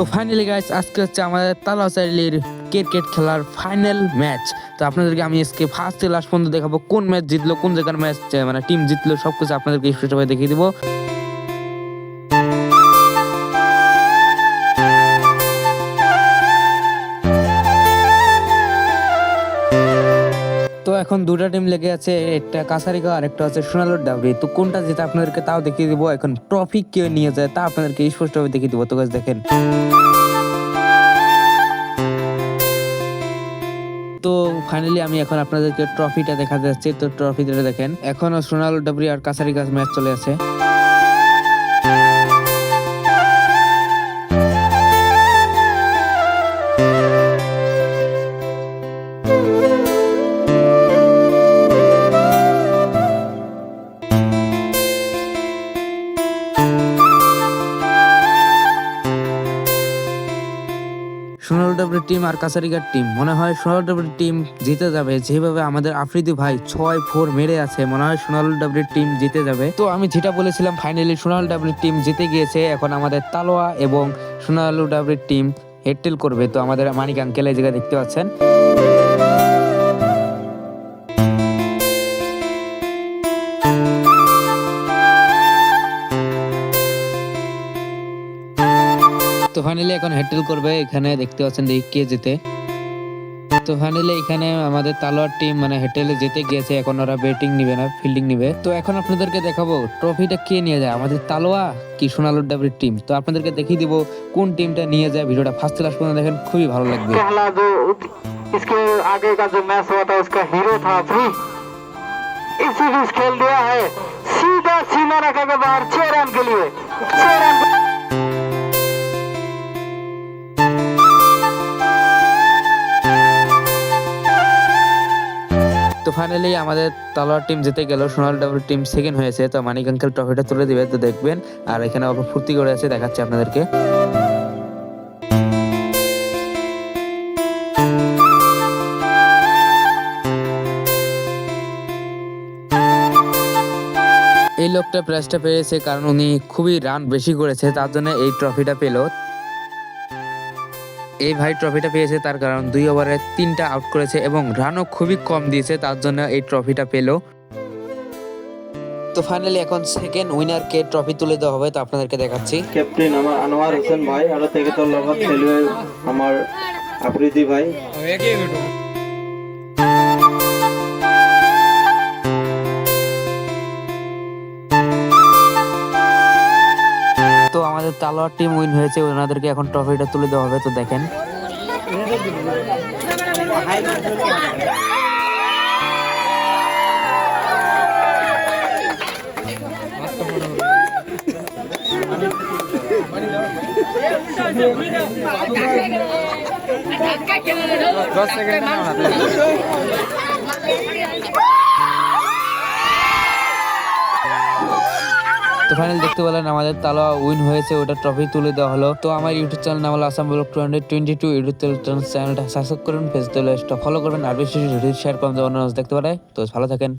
তো finally guys আজকে হচ্ছে আমাদের তালাচাইলির ক্রিকেট খেলার ফাইনাল ম্যাচ। তো আপনাদেরকে আমি আজকে ফার্স্ট থেকে লাস্ট পর্যন্ত দেখাবো কোন ম্যাচ জিতলো, কোন জায়গার ম্যাচ মানে টিম জিতলো, সবকিছু আপনাদেরকে স্পষ্টভাবে দেখিয়ে দিব। তো এখন দুটা টিম লেগে আছে, একটা কাছারিগাঁও আর একটা হচ্ছে সোনালুর ডাবরি। তো কোনটা যেটা আপনাদেরকে তাও দেখিয়ে দিব। এখন ট্রফি কে নিয়ে যায় তা আপনাদেরকে স্পষ্টভাবে দেখিয়ে দিব। তো গাইস দেখেন, তো ফাইনালি আমি এখন আপনাদেরকে ট্রফিটা দেখা যাচ্ছে। তো ট্রফিটা দেখেন, এখনো সোনালু ডাবরি আর কাছারিগাঁও ম্যাচ চলে আছে। সোনালু ডাবরির টিম আর কাছারিগাঁওর টিম, মনে হয় সোনালু ডাবরির টিম জিতে যাবে। যেভাবে আমাদের আফ্রিদি ভাই 6-4 মেরে আছে, মনে হয় সোনালু ডাবরির টিম জিতে যাবে। তো আমি যেটা বলেছিলাম ফাইনালি সোনালু ডাবরির টিম জিতে গিয়েছে। এখন আমাদের তালোয়া এবং সোনালু ডাবরির টিম হেডটেল করবে। তো আমাদের মানিক আঙ্কেল এই জায়গায় দেখতে পাচ্ছেন। তো ফাইনালি এখন হেডটেল করবে, এখানে দেখতে পাচ্ছেন দেখি কে জিতে। তো ফাইনালি এখানে আমাদের তালোয়ার টিম মানে হেডটেলে জিতে গিয়েছে। এখন ওরা ব্যাটিং নিবে না, ফিল্ডিং নিবে। তো এখন আপনাদেরকে দেখাবো ট্রফিটা কে নিয়ে যায়, আমাদের তালোয়া কি সোনালু ডাবরির টিম। তো আপনাদেরকে দেখিয়ে দিব কোন টিমটা নিয়ে যায়। ভিডিওটা ফার্স্ট ক্লাস পর্যন্ত দেখেন, খুবই ভালো লাগবে। इसके आगे का जो मैच हुआ था उसका हीरो था अफरी, इसी बीच खेल दिया है सीधा सीमा रेखा के बाहर 6 रन के लिए 6 रन। তো ফাইনালি আমাদের তালোয়ার টিম জিতে গেল, সোনালু ডাবরির টিম সেকেন্ড হয়েছে। তো মানিক আঙ্কেল ট্রফিটা তুলে দিবে, তো দেখবেন। আর এখানে অল্প ফুর্তি করে আছে, দেখাচ্ছি আপনাদেরকে। এই লোকটা প্রাইজটা পেয়েছে কারণ উনি খুবই রান বেশি করেছে, তার জন্য এই ট্রফিটা পেল। এই ভাই ট্রফিটা পেয়েছে তার কারণ 2 ওভারে 3টা আউট করেছে এবং রানও খুবই কম দিয়েছে, তার জন্য এই ট্রফিটা পেল। তো ফাইনালি এখন সেকেন্ড উইনারকে ট্রফি তুলে দেওয়া হবে। তো আপনাদেরকে দেখাচ্ছি। ক্যাপ্টেন আমার আনোয়ার হোসেন ভাই, আর থেকে তো লগত খেলুৱে আমার আফ্রিদি ভাই। তো আমাদের তালোয়ার টিম উইন হয়েছে, ওনাদেরকে এখন ট্রফিটা তুলে দেওয়া হবে। তো দেখেন, তো ফাইনাল দেখতে পেলেন আমাদের তালোয়া উইন হয়েছে, ওটা ট্রফি তুলে দেওয়া হলো। তো আমার ইউটিউব চ্যানেল নাম হলো আসাম ব্লগ 222 ইউটিউব চ্যানেলটা সাবস্ক্রাইব করুন, ফেসবুকে ফলো করবেন, আর বেশি শেয়ার করুন যেন দেখতে পারে। তো ভালো থাকেন।